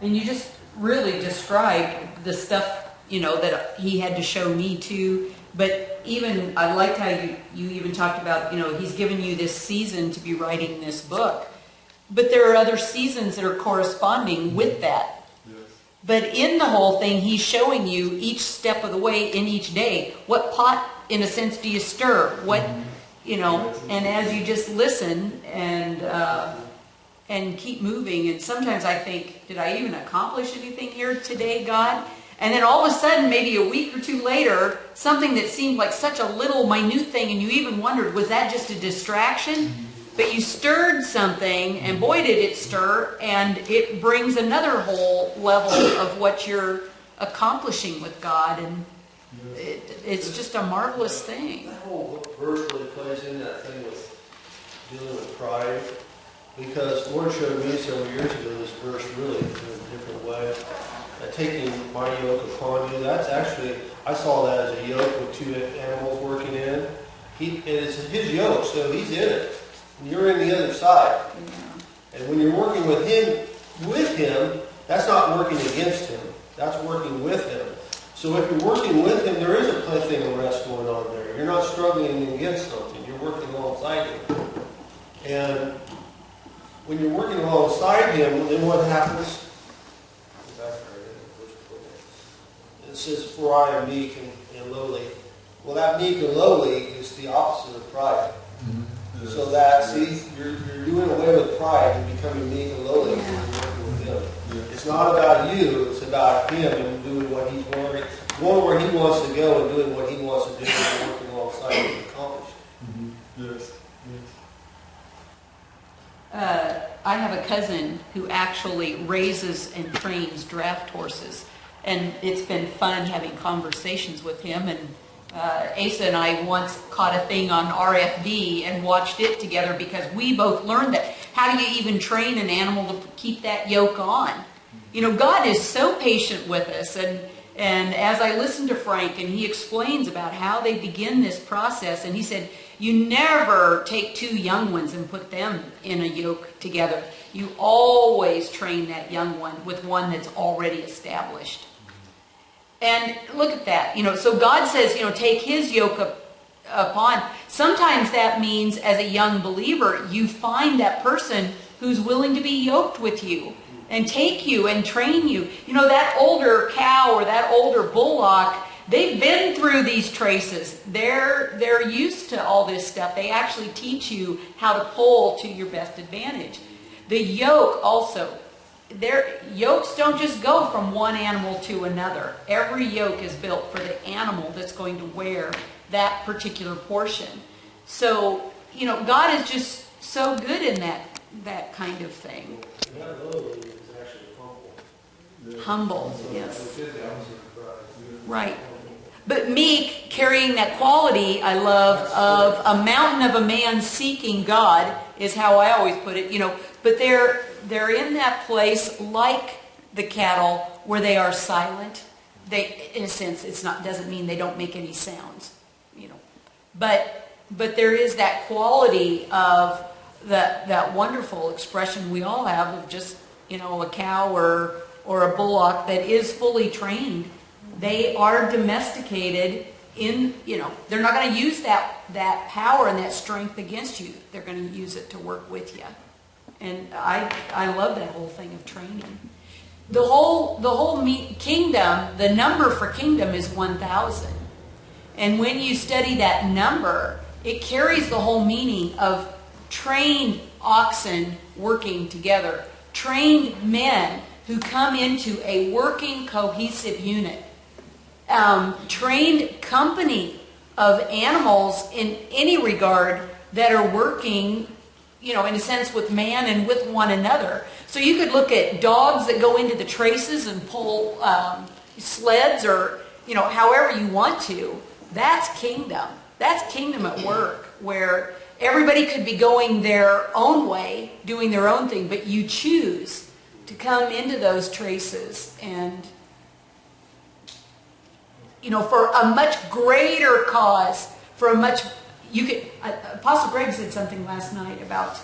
And you just really described the stuff, that he had to show me too. But even, I liked how you even talked about, he's given you this season to be writing this book. But there are other seasons that are corresponding with that. Yes. But in the whole thing, he's showing you each step of the way in each day. What pot, in a sense, do you stir? What, and as you just listen and keep moving. And sometimes I think, did I even accomplish anything here today, God? And then all of a sudden, maybe a week or two later, something that seemed like such a little minute thing, and you even wondered, was that just a distraction? But you stirred something, and boy did it stir, and it brings another whole level of what you're accomplishing with God, and it's just a marvelous thing. That whole verse really plays in that thing with dealing with pride, because the Lord showed me several years ago this verse really in a different way. Taking my yoke upon you, that's actually, I saw that as a yoke with two animals working in. It's his yoke, so he's in it. And you're in the other side. Yeah. And when you're working with him, that's not working against him. That's working with him. So if you're working with him, there is a thing of rest going on there. You're not struggling against something. You're working alongside him. And when you're working alongside him, then what happens? It says, for I am meek and lowly. Well, that meek and lowly is the opposite of pride. Mm-hmm. So that, you're doing away with pride and becoming meek and lowly and working with him. Yeah. It's not about you, it's about him and doing what he's wanting, going where he wants to go and doing what he wants to do and working alongside him to accomplish. Mm-hmm. Yes. I have a cousin who actually raises and trains draft horses. And it's been fun having conversations with him. And Asa and I once caught a thing on RFD and watched it together because we both learned that. How do you even train an animal to keep that yoke on? God is so patient with us. And as I listened to Frank, and he explains about how they begin this process, and he said, you never take two young ones and put them in a yoke together. You always train that young one with one that's already established. And look at that. So God says, take his yoke upon. Sometimes that means as a young believer, you find that person who's willing to be yoked with you and take you and train you. That older cow or that older bullock, they've been through these traces. They're used to all this stuff. They actually teach you how to pull to your best advantage. The yoke also, yokes don't just go from one animal to another. Every yoke is built for the animal that's going to wear that particular portion. So, God is just so good in that kind of thing. That lowly is actually humble. Humble, yes. Right. But meek, carrying that quality, I love, of a mountain of a man seeking God, is how I always put it, But they're in that place like the cattle where they are silent. They, in a sense, doesn't mean they don't make any sounds, But there is that quality of that wonderful expression we all have of just, a cow or a bullock that is fully trained. They are domesticated in, they're not going to use that power and that strength against you. They're going to use it to work with you. And I love that whole thing of training. The whole kingdom, the number for kingdom is 1,000. And when you study that number, it carries the whole meaning of trained oxen working together. Trained men who come into a working, cohesive unit. Trained company of animals in any regard that are working, in a sense, with man and with one another. So you could look at dogs that go into the traces and pull sleds or, however you want to. That's kingdom. That's kingdom at work, where everybody could be going their own way, doing their own thing, but you choose to come into those traces and, for a much greater cause, for a much, Apostle Greg said something last night about,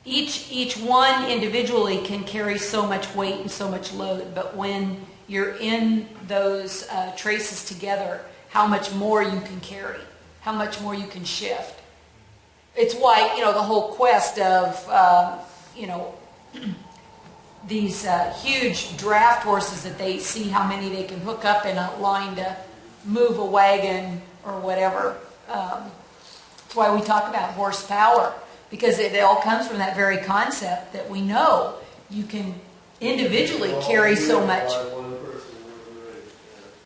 each one individually can carry so much weight and so much load, but when you're in those traces together, how much more you can carry, how much more you can shift. It's why, the whole quest of, these huge draft horses that they see how many they can hook up in a line to move a wagon or whatever. That's why we talk about horsepower, because it all comes from that very concept that we know you can individually carry so much. One